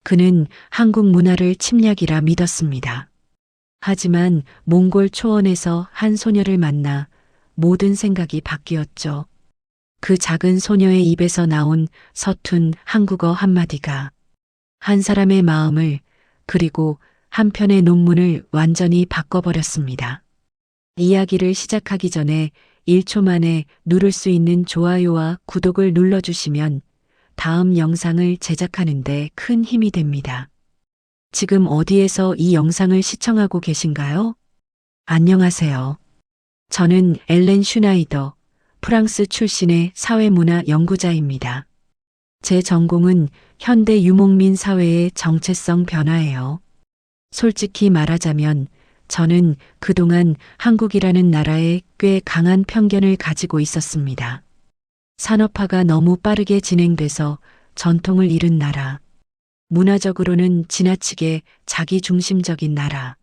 그는 한국 문화를 침략이라 믿었습니다. 하지만 몽골 초원에서 한 소녀를 만나 모든 생각이 바뀌었죠. 그 작은 소녀의 입에서 나온 서툰 한국어 한마디가 한 사람의 마음을 그리고 한 편의 논문을 완전히 바꿔버렸습니다. 이야기를 시작하기 전에 1초 만에 누를 수 있는 좋아요와 구독을 눌러주시면 다음 영상을 제작하는데 큰 힘이 됩니다. 지금 어디에서 이 영상을 시청하고 계신가요? 안녕하세요. 저는 엘렌 슈나이더, 프랑스 출신의 사회문화 연구자입니다. 제 전공은 현대 유목민 사회의 정체성 변화예요. 솔직히 말하자면 저는 그동안 한국이라는 나라에 꽤 강한 편견을 가지고 있었습니다. 산업화가 너무 빠르게 진행돼서 전통을 잃은 나라. 문화적으로는 지나치게 자기중심적인 나라.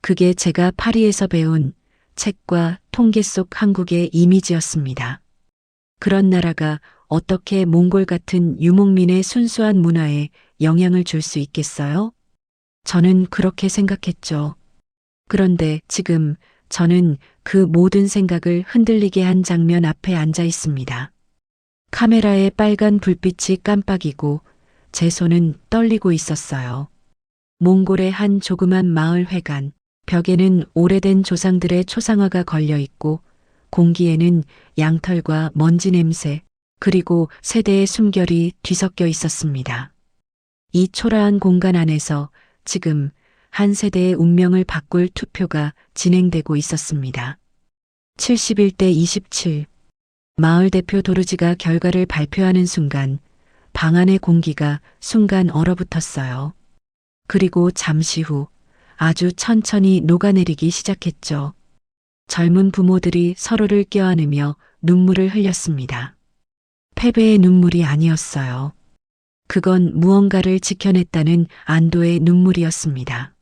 그게 제가 파리에서 배운 책과 통계 속 한국의 이미지였습니다. 그런 나라가 어떻게 몽골 같은 유목민의 순수한 문화에 영향을 줄 수 있겠어요? 저는 그렇게 생각했죠. 그런데 지금 저는 그 모든 생각을 흔들리게 한 장면 앞에 앉아 있습니다. 카메라의 빨간 불빛이 깜빡이고 제 손은 떨리고 있었어요. 몽골의 한 조그만 마을 회관, 벽에는 오래된 조상들의 초상화가 걸려 있고 공기에는 양털과 먼지 냄새, 그리고 세대의 숨결이 뒤섞여 있었습니다. 이 초라한 공간 안에서 지금 한 세대의 운명을 바꿀 투표가 진행되고 있었습니다. 71대 27. 마을 대표 도르지가 결과를 발표하는 순간 방 안의 공기가 순간 얼어붙었어요. 그리고 잠시 후 아주 천천히 녹아내리기 시작했죠. 젊은 부모들이 서로를 껴안으며 눈물을 흘렸습니다. 패배의 눈물이 아니었어요. 그건 무언가를 지켜냈다는 안도의 눈물이었습니다.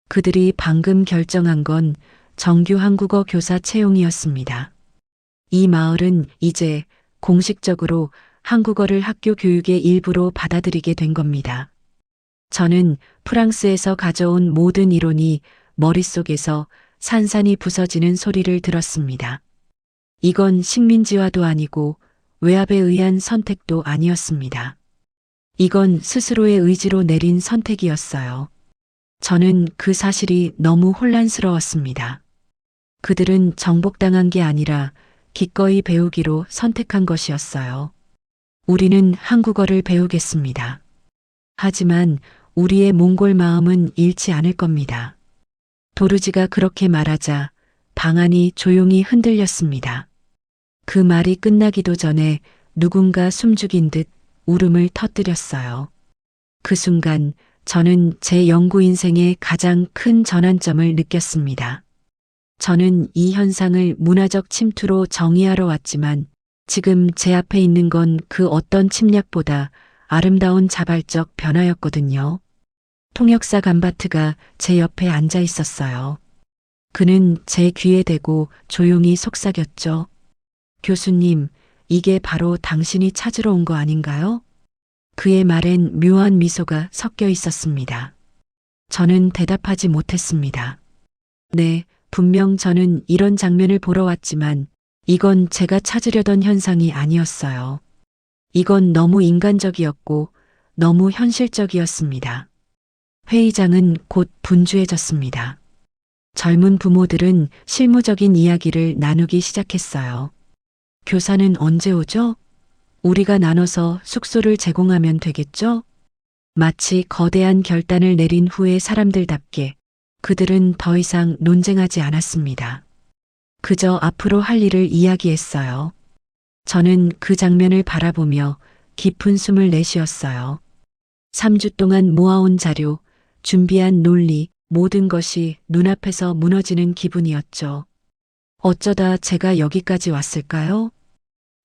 그들이 방금 결정한 건 정규 한국어 교사 채용이었습니다. 이 마을은 이제 공식적으로 한국어를 학교 교육의 일부로 받아들이게 된 겁니다. 저는 프랑스에서 가져온 모든 이론이 머릿속에서 산산이 부서지는 소리를 들었습니다. 이건 식민지화도 아니고 외압에 의한 선택도 아니었습니다. 이건 스스로의 의지로 내린 선택이었어요. 저는 그 사실이 너무 혼란스러웠습니다. 그들은 정복당한 게 아니라 기꺼이 배우기로 선택한 것이었어요. 우리는 한국어를 배우겠습니다. 하지만 우리의 몽골 마음은 잃지 않을 겁니다. 도르지가 그렇게 말하자 방안이 조용히 흔들렸습니다. 그 말이 끝나기도 전에 누군가 숨죽인 듯 울음을 터뜨렸어요. 그 순간 저는 제 연구 인생의 가장 큰 전환점을 느꼈습니다. 저는 이 현상을 문화적 침투로 정의하러 왔지만 지금 제 앞에 있는 건 그 어떤 침략보다 아름다운 자발적 변화였거든요. 통역사 감바트가 제 옆에 앉아 있었어요. 그는 제 귀에 대고 조용히 속삭였죠. 교수님, 이게 바로 당신이 찾으러 온 거 아닌가요? 그의 말엔 묘한 미소가 섞여 있었습니다. 저는 대답하지 못했습니다. 네, 분명 저는 이런 장면을 보러 왔지만 이건 제가 찾으려던 현상이 아니었어요. 이건 너무 인간적이었고 너무 현실적이었습니다. 회의장은 곧 분주해졌습니다. 젊은 부모들은 실무적인 이야기를 나누기 시작했어요. 교사는 언제 오죠? 우리가 나눠서 숙소를 제공하면 되겠죠? 마치 거대한 결단을 내린 후의 사람들답게 그들은 더 이상 논쟁하지 않았습니다. 그저 앞으로 할 일을 이야기했어요. 저는 그 장면을 바라보며 깊은 숨을 내쉬었어요. 3주 동안 모아온 자료, 준비한 논리, 모든 것이 눈앞에서 무너지는 기분이었죠. 어쩌다 제가 여기까지 왔을까요?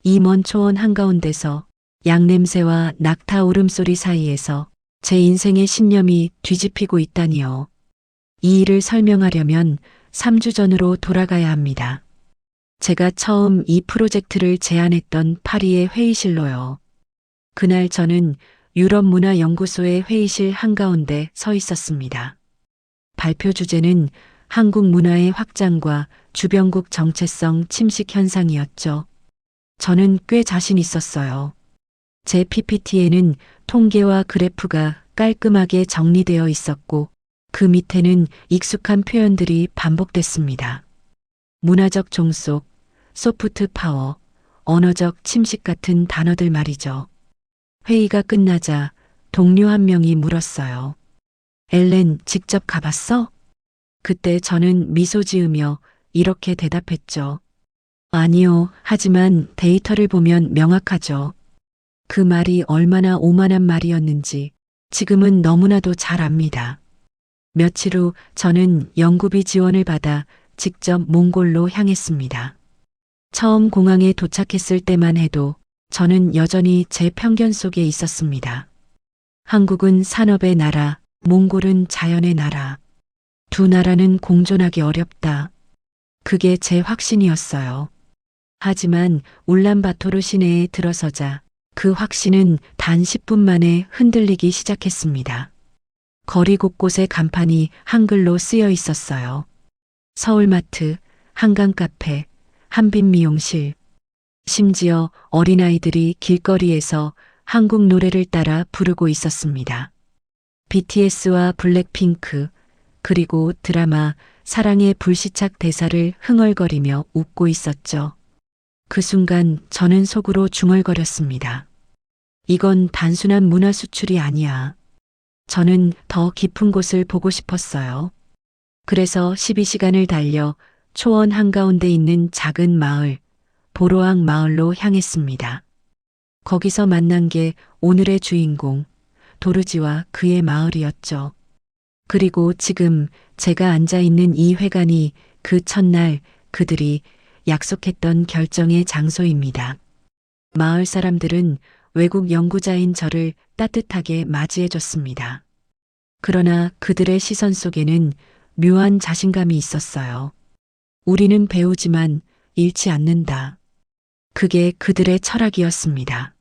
이 먼 초원 한가운데서 양냄새와 낙타 울음소리 사이에서 제 인생의 신념이 뒤집히고 있다니요. 이 일을 설명하려면 3주 전으로 돌아가야 합니다. 제가 처음 이 프로젝트를 제안했던 파리의 회의실로요. 그날 저는 유럽문화연구소의 회의실 한가운데 서 있었습니다. 발표 주제는 한국 문화의 확장과 주변국 정체성 침식 현상이었죠. 저는 꽤 자신 있었어요. 제 PPT에는 통계와 그래프가 깔끔하게 정리되어 있었고 그 밑에는 익숙한 표현들이 반복됐습니다. 문화적 종속, 소프트 파워, 언어적 침식 같은 단어들 말이죠. 회의가 끝나자 동료 한 명이 물었어요. 엘렌, 직접 가봤어? 그때 저는 미소 지으며 이렇게 대답했죠. 아니요, 하지만 데이터를 보면 명확하죠. 그 말이 얼마나 오만한 말이었는지 지금은 너무나도 잘 압니다. 며칠 후 저는 연구비 지원을 받아 직접 몽골로 향했습니다. 처음 공항에 도착했을 때만 해도 저는 여전히 제 편견 속에 있었습니다. 한국은 산업의 나라, 몽골은 자연의 나라. 두 나라는 공존하기 어렵다. 그게 제 확신이었어요. 하지만 울란바토르 시내에 들어서자 그 확신은 단 10분 만에 흔들리기 시작했습니다. 거리 곳곳에 간판이 한글로 쓰여 있었어요. 서울마트, 한강카페, 한빛미용실. 심지어 어린아이들이 길거리에서 한국 노래를 따라 부르고 있었습니다. BTS와 블랙핑크, 그리고 드라마 사랑의 불시착 대사를 흥얼거리며 웃고 있었죠. 그 순간 저는 속으로 중얼거렸습니다. 이건 단순한 문화 수출이 아니야. 저는 더 깊은 곳을 보고 싶었어요. 그래서 12시간을 달려 초원 한가운데 있는 작은 마을, 보로앙 마을로 향했습니다. 거기서 만난 게 오늘의 주인공, 도르지와 그의 마을이었죠. 그리고 지금 제가 앉아 있는 이 회관이 그 첫날 그들이 약속했던 결정의 장소입니다. 마을 사람들은 외국 연구자인 저를 따뜻하게 맞이해줬습니다. 그러나 그들의 시선 속에는 묘한 자신감이 있었어요. 우리는 배우지만 잃지 않는다. 그게 그들의 철학이었습니다.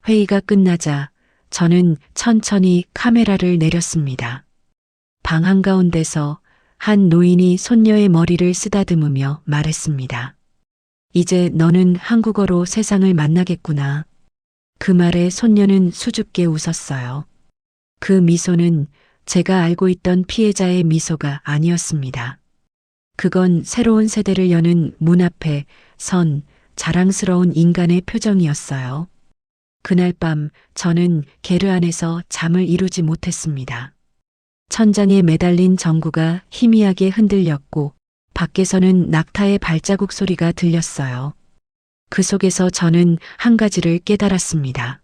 회의가 끝나자 저는 천천히 카메라를 내렸습니다. 방 한가운데서 한 노인이 손녀의 머리를 쓰다듬으며 말했습니다. 이제 너는 한국어로 세상을 만나겠구나. 그 말에 손녀는 수줍게 웃었어요. 그 미소는 제가 알고 있던 피해자의 미소가 아니었습니다. 그건 새로운 세대를 여는 문 앞에 선 자랑스러운 인간의 표정이었어요. 그날 밤 저는 게르 안에서 잠을 이루지 못했습니다. 천장에 매달린 전구가 희미하게 흔들렸고 밖에서는 낙타의 발자국 소리가 들렸어요. 그 속에서 저는 한 가지를 깨달았습니다.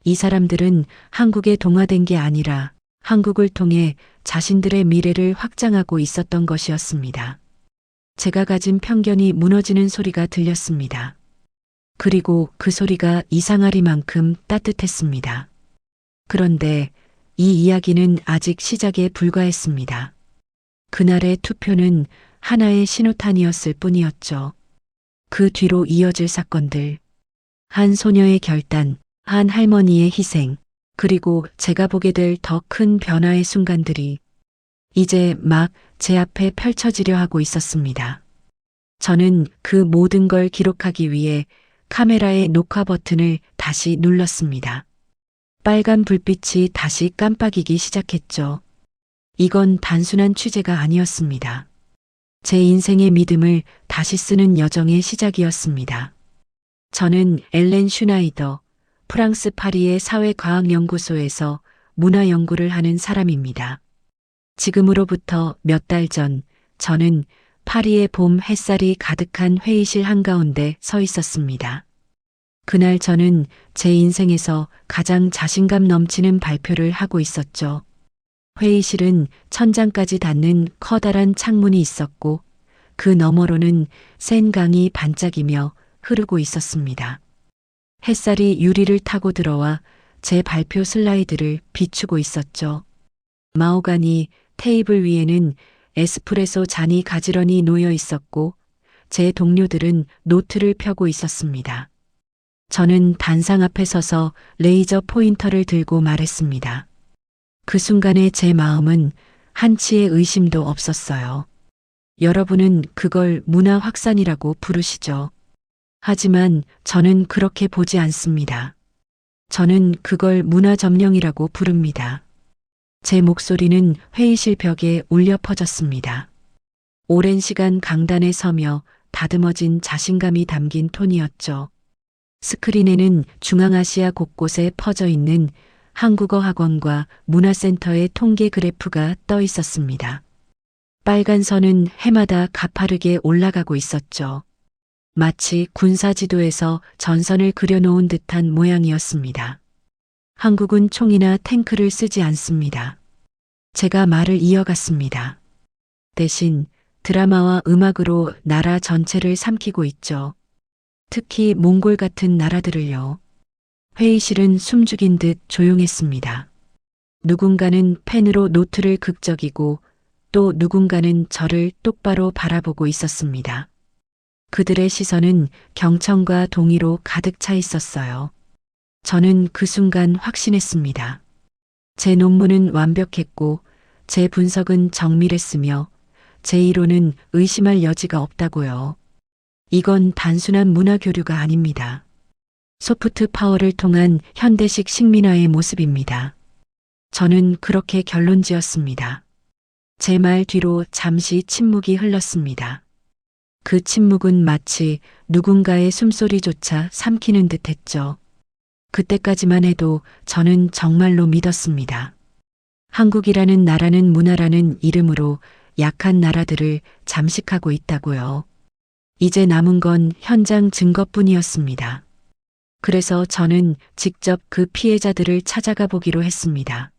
이 사람들은 한국에 동화된 게 아니라 한국을 통해 자신들의 미래를 확장하고 있었던 것이었습니다. 제가 가진 편견이 무너지는 소리가 들렸습니다. 그리고 그 소리가 이상하리만큼 따뜻했습니다. 그런데 이 이야기는 아직 시작에 불과했습니다. 그날의 투표는 하나의 신호탄이었을 뿐이었죠. 그 뒤로 이어질 사건들, 한 소녀의 결단, 한 할머니의 희생, 그리고 제가 보게 될 더 큰 변화의 순간들이 이제 막 제 앞에 펼쳐지려 하고 있었습니다. 저는 그 모든 걸 기록하기 위해 카메라의 녹화 버튼을 다시 눌렀습니다. 빨간 불빛이 다시 깜빡이기 시작했죠. 이건 단순한 취재가 아니었습니다. 제 인생의 믿음을 다시 쓰는 여정의 시작이었습니다. 저는 엘렌 슈나이더, 프랑스 파리의 사회과학연구소에서 문화 연구를 하는 사람입니다. 지금으로부터 몇 달 전 저는 파리의 봄 햇살이 가득한 회의실 한가운데 서 있었습니다. 그날 저는 제 인생에서 가장 자신감 넘치는 발표를 하고 있었죠. 회의실은 천장까지 닿는 커다란 창문이 있었고 그 너머로는 센 강이 반짝이며 흐르고 있었습니다. 햇살이 유리를 타고 들어와 제 발표 슬라이드를 비추고 있었죠. 마호가니 테이블 위에는 에스프레소 잔이 가지런히 놓여 있었고 제 동료들은 노트를 펴고 있었습니다. 저는 단상 앞에 서서 레이저 포인터를 들고 말했습니다. 그 순간에 제 마음은 한치의 의심도 없었어요. 여러분은 그걸 문화 확산이라고 부르시죠. 하지만 저는 그렇게 보지 않습니다. 저는 그걸 문화 점령이라고 부릅니다. 제 목소리는 회의실 벽에 울려 퍼졌습니다. 오랜 시간 강단에 서며 다듬어진 자신감이 담긴 톤이었죠. 스크린에는 중앙아시아 곳곳에 퍼져 있는 한국어 학원과 문화센터의 통계 그래프가 떠 있었습니다. 빨간 선은 해마다 가파르게 올라가고 있었죠. 마치 군사지도에서 전선을 그려놓은 듯한 모양이었습니다. 한국은 총이나 탱크를 쓰지 않습니다. 제가 말을 이어갔습니다. 대신 드라마와 음악으로 나라 전체를 삼키고 있죠. 특히 몽골 같은 나라들을요. 회의실은 숨죽인 듯 조용했습니다. 누군가는 펜으로 노트를 극적이고 또 누군가는 저를 똑바로 바라보고 있었습니다. 그들의 시선은 경청과 동의로 가득 차 있었어요. 저는 그 순간 확신했습니다. 제 논문은 완벽했고 제 분석은 정밀했으며 제 이론은 의심할 여지가 없다고요. 이건 단순한 문화 교류가 아닙니다. 소프트 파워를 통한 현대식 식민화의 모습입니다. 저는 그렇게 결론 지었습니다. 제 말 뒤로 잠시 침묵이 흘렀습니다. 그 침묵은 마치 누군가의 숨소리조차 삼키는 듯 했죠. 그때까지만 해도 저는 정말로 믿었습니다. 한국이라는 나라는 문화라는 이름으로 약한 나라들을 잠식하고 있다고요. 이제 남은 건 현장 증거뿐이었습니다. 그래서 저는 직접 그 피해자들을 찾아가 보기로 했습니다.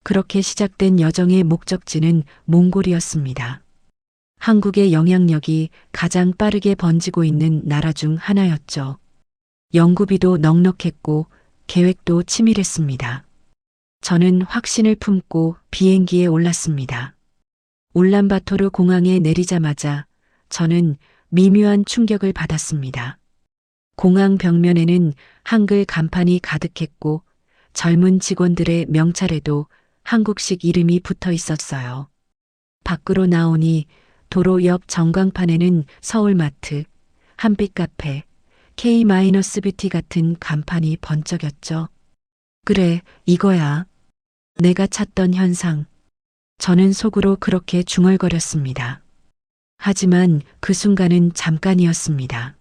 그렇게 시작된 여정의 목적지는 몽골이었습니다. 한국의 영향력이 가장 빠르게 번지고 있는 나라 중 하나였죠. 연구비도 넉넉했고 계획도 치밀했습니다. 저는 확신을 품고 비행기에 올랐습니다. 울란바토르 공항에 내리자마자 저는 미묘한 충격을 받았습니다. 공항 벽면에는 한글 간판이 가득했고 젊은 직원들의 명찰에도 한국식 이름이 붙어 있었어요. 밖으로 나오니 도로 옆 전광판에는 서울마트, 한빛카페, K-뷰티 같은 간판이 번쩍였죠. 그래, 이거야. 내가 찾던 현상. 저는 속으로 그렇게 중얼거렸습니다. 하지만 그 순간은 잠깐이었습니다.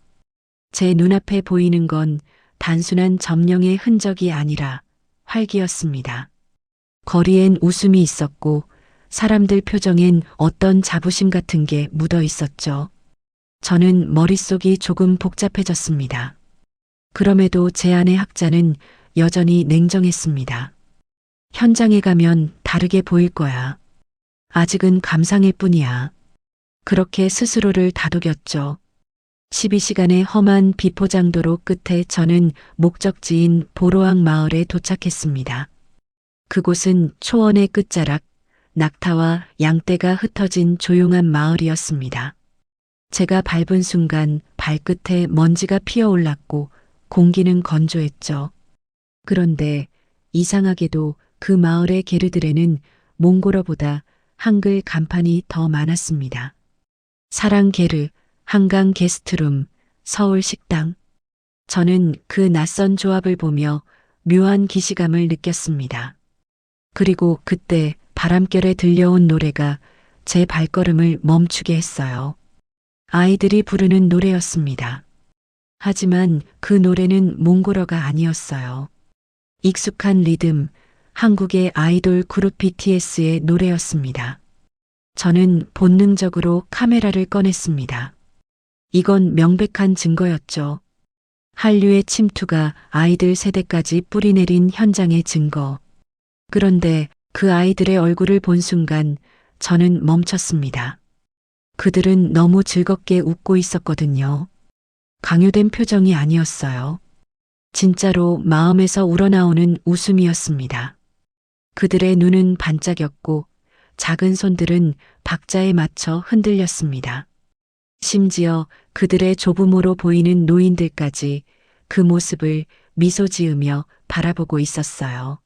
제 눈앞에 보이는 건 단순한 점령의 흔적이 아니라 활기였습니다. 거리엔 웃음이 있었고 사람들 표정엔 어떤 자부심 같은 게 묻어 있었죠. 저는 머릿속이 조금 복잡해졌습니다. 그럼에도 제 안의 학자는 여전히 냉정했습니다. 현장에 가면 다르게 보일 거야. 아직은 감상일 뿐이야. 그렇게 스스로를 다독였죠. 12시간의 험한 비포장도로 끝에 저는 목적지인 보로왕 마을에 도착했습니다. 그곳은 초원의 끝자락, 낙타와 양떼가 흩어진 조용한 마을이었습니다. 제가 밟은 순간 발끝에 먼지가 피어올랐고 공기는 건조했죠. 그런데 이상하게도 그 마을의 게르들에는 몽골어보다 한글 간판이 더 많았습니다. 사랑 게르, 한강 게스트룸, 서울 식당. 저는 그 낯선 조합을 보며 묘한 기시감을 느꼈습니다. 그리고 그때 바람결에 들려온 노래가 제 발걸음을 멈추게 했어요. 아이들이 부르는 노래였습니다. 하지만 그 노래는 몽골어가 아니었어요. 익숙한 리듬, 한국의 아이돌 그룹 BTS의 노래였습니다. 저는 본능적으로 카메라를 꺼냈습니다. 이건 명백한 증거였죠. 한류의 침투가 아이들 세대까지 뿌리내린 현장의 증거. 그런데 그 아이들의 얼굴을 본 순간 저는 멈췄습니다. 그들은 너무 즐겁게 웃고 있었거든요. 강요된 표정이 아니었어요. 진짜로 마음에서 우러나오는 웃음이었습니다. 그들의 눈은 반짝였고 작은 손들은 박자에 맞춰 흔들렸습니다. 심지어 그들의 조부모로 보이는 노인들까지 그 모습을 미소 지으며 바라보고 있었어요.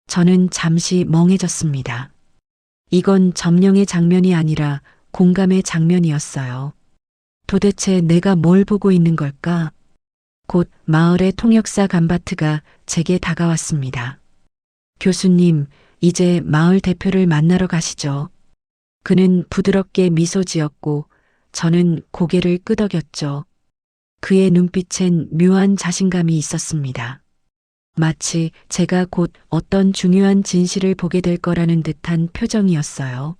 저는 잠시 멍해졌습니다. 이건 점령의 장면이 아니라 공감의 장면이었어요. 도대체 내가 뭘 보고 있는 걸까? 곧 마을의 통역사 감바트가 제게 다가왔습니다. 교수님, 이제 마을 대표를 만나러 가시죠. 그는 부드럽게 미소 지었고 저는 고개를 끄덕였죠. 그의 눈빛엔 묘한 자신감이 있었습니다. 마치 제가 곧 어떤 중요한 진실을 보게 될 거라는 듯한 표정이었어요.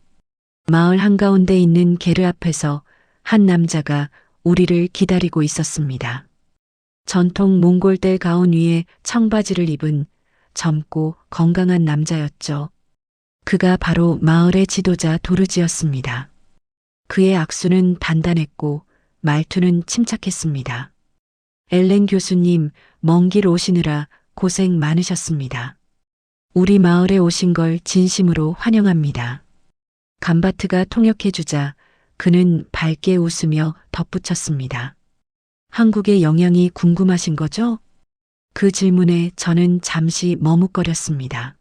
마을 한가운데 있는 게르 앞에서 한 남자가 우리를 기다리고 있었습니다. 전통 몽골 떼 가운 위에 청바지를 입은 젊고 건강한 남자였죠. 그가 바로 마을의 지도자 도르지였습니다. 그의 악수는 단단했고 말투는 침착했습니다. 엘렌 교수님, 먼 길 오시느라 고생 많으셨습니다. 우리 마을에 오신 걸 진심으로 환영합니다. 감바트가 통역해주자 그는 밝게 웃으며 덧붙였습니다. 한국의 영향이 궁금하신 거죠? 그 질문에 저는 잠시 머뭇거렸습니다.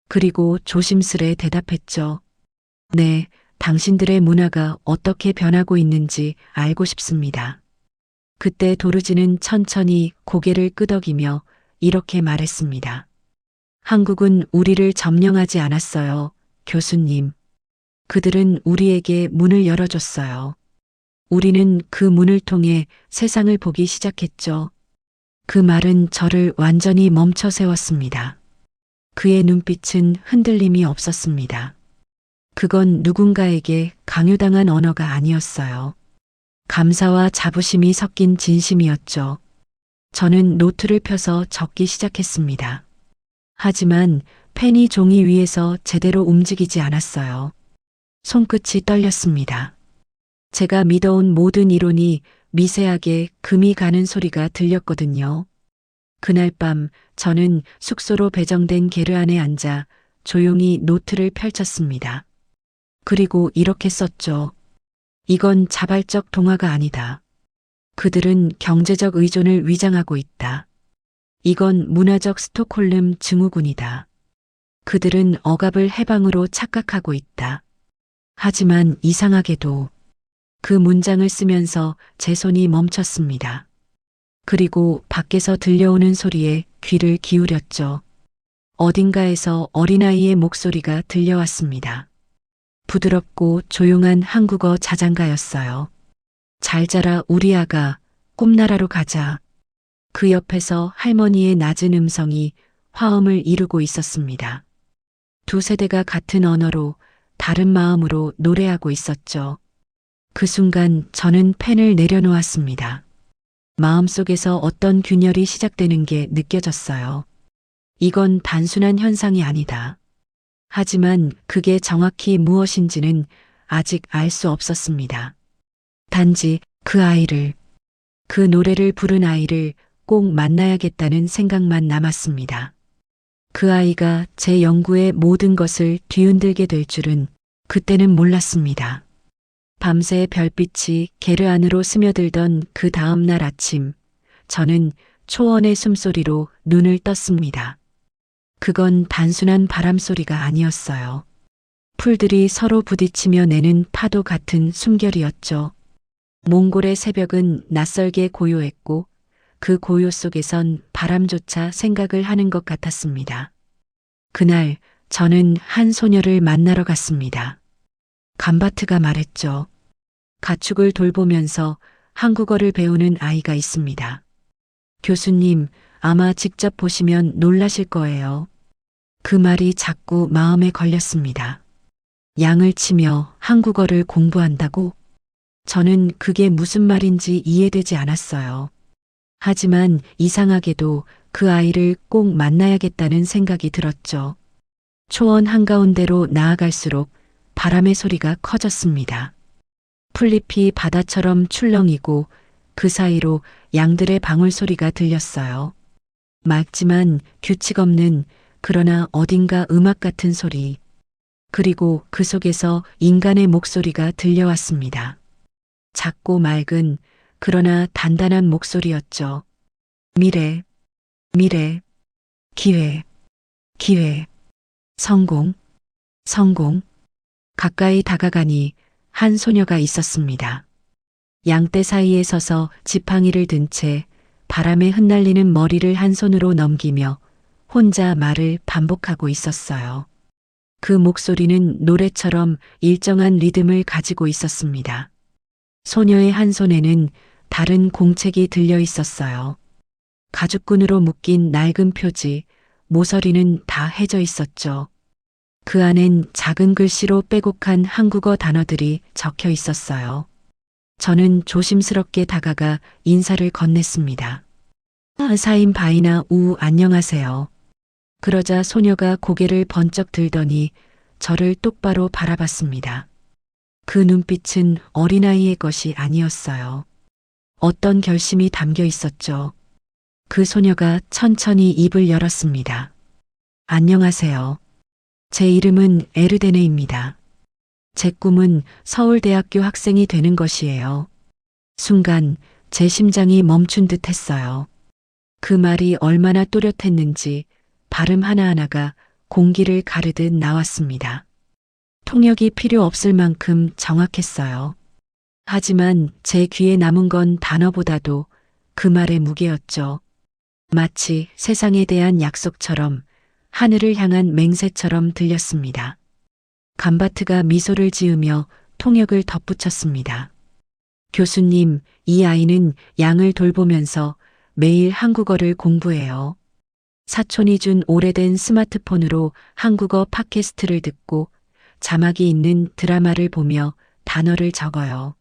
그리고 조심스레 대답했죠. 네, 당신들의 문화가 어떻게 변하고 있는지 알고 싶습니다. 그때 도르지는 천천히 고개를 끄덕이며 이렇게 말했습니다. 한국은 우리를 점령하지 않았어요, 교수님. 그들은 우리에게 문을 열어줬어요. 우리는 그 문을 통해 세상을 보기 시작했죠. 그 말은 저를 완전히 멈춰 세웠습니다. 그의 눈빛은 흔들림이 없었습니다. 그건 누군가에게 강요당한 언어가 아니었어요. 감사와 자부심이 섞인 진심이었죠. 저는 노트를 펴서 적기 시작했습니다. 하지만 펜이 종이 위에서 제대로 움직이지 않았어요. 손끝이 떨렸습니다. 제가 믿어온 모든 이론이 미세하게 금이 가는 소리가 들렸거든요. 그날 밤 저는 숙소로 배정된 게르 안에 앉아 조용히 노트를 펼쳤습니다. 그리고 이렇게 썼죠. 이건 자발적 동화가 아니다. 그들은 경제적 의존을 위장하고 있다. 이건 문화적 스톡홀름 증후군이다. 그들은 억압을 해방으로 착각하고 있다. 하지만 이상하게도 그 문장을 쓰면서 제 손이 멈췄습니다. 그리고 밖에서 들려오는 소리에 귀를 기울였죠. 어딘가에서 어린아이의 목소리가 들려왔습니다. 부드럽고 조용한 한국어 자장가였어요. 잘 자라 우리 아가, 꿈나라로 가자. 그 옆에서 할머니의 낮은 음성이 화음을 이루고 있었습니다. 두 세대가 같은 언어로 다른 마음으로 노래하고 있었죠. 그 순간 저는 펜을 내려놓았습니다. 마음속에서 어떤 균열이 시작되는 게 느껴졌어요. 이건 단순한 현상이 아니다. 하지만 그게 정확히 무엇인지는 아직 알 수 없었습니다. 단지 그 아이를, 그 노래를 부른 아이를 꼭 만나야겠다는 생각만 남았습니다. 그 아이가 제 연구의 모든 것을 뒤흔들게 될 줄은 그때는 몰랐습니다. 밤새 별빛이 게르 안으로 스며들던 그 다음 날 아침, 저는 초원의 숨소리로 눈을 떴습니다. 그건 단순한 바람소리가 아니었어요. 풀들이 서로 부딪히며 내는 파도 같은 숨결이었죠. 몽골의 새벽은 낯설게 고요했고 그 고요 속에선 바람조차 생각을 하는 것 같았습니다. 그날 저는 한 소녀를 만나러 갔습니다. 감바트가 말했죠. 가축을 돌보면서 한국어를 배우는 아이가 있습니다. 교수님, 아마 직접 보시면 놀라실 거예요. 그 말이 자꾸 마음에 걸렸습니다. 양을 치며 한국어를 공부한다고? 저는 그게 무슨 말인지 이해되지 않았어요. 하지만 이상하게도 그 아이를 꼭 만나야겠다는 생각이 들었죠. 초원 한가운데로 나아갈수록 바람의 소리가 커졌습니다. 풀잎이 바다처럼 출렁이고 그 사이로 양들의 방울소리가 들렸어요. 맑지만 규칙 없는 그러나 어딘가 음악 같은 소리. 그리고 그 속에서 인간의 목소리가 들려왔습니다. 작고 맑은 그러나 단단한 목소리였죠. 미래, 미래, 기회, 기회, 성공, 성공. 가까이 다가가니 한 소녀가 있었습니다. 양떼 사이에 서서 지팡이를 든 채 바람에 흩날리는 머리를 한 손으로 넘기며 혼자 말을 반복하고 있었어요. 그 목소리는 노래처럼 일정한 리듬을 가지고 있었습니다. 소녀의 한 손에는 다른 공책이 들려 있었어요. 가죽끈으로 묶인 낡은 표지, 모서리는 다 해져 있었죠. 그 안엔 작은 글씨로 빼곡한 한국어 단어들이 적혀 있었어요. 저는 조심스럽게 다가가 인사를 건넸습니다. 사인 바이나 우 안녕하세요. 그러자 소녀가 고개를 번쩍 들더니 저를 똑바로 바라봤습니다. 그 눈빛은 어린아이의 것이 아니었어요. 어떤 결심이 담겨 있었죠. 그 소녀가 천천히 입을 열었습니다. 안녕하세요. 제 이름은 에르데네입니다. 제 꿈은 서울대학교 학생이 되는 것이에요. 순간 제 심장이 멈춘 듯 했어요. 그 말이 얼마나 또렷했는지 발음 하나하나가 공기를 가르듯 나왔습니다. 통역이 필요 없을 만큼 정확했어요. 하지만 제 귀에 남은 건 단어보다도 그 말의 무게였죠. 마치 세상에 대한 약속처럼 하늘을 향한 맹세처럼 들렸습니다. 감바트가 미소를 지으며 통역을 덧붙였습니다. 교수님, 이 아이는 양을 돌보면서 매일 한국어를 공부해요. 사촌이 준 오래된 스마트폰으로 한국어 팟캐스트를 듣고 자막이 있는 드라마를 보며 단어를 적어요.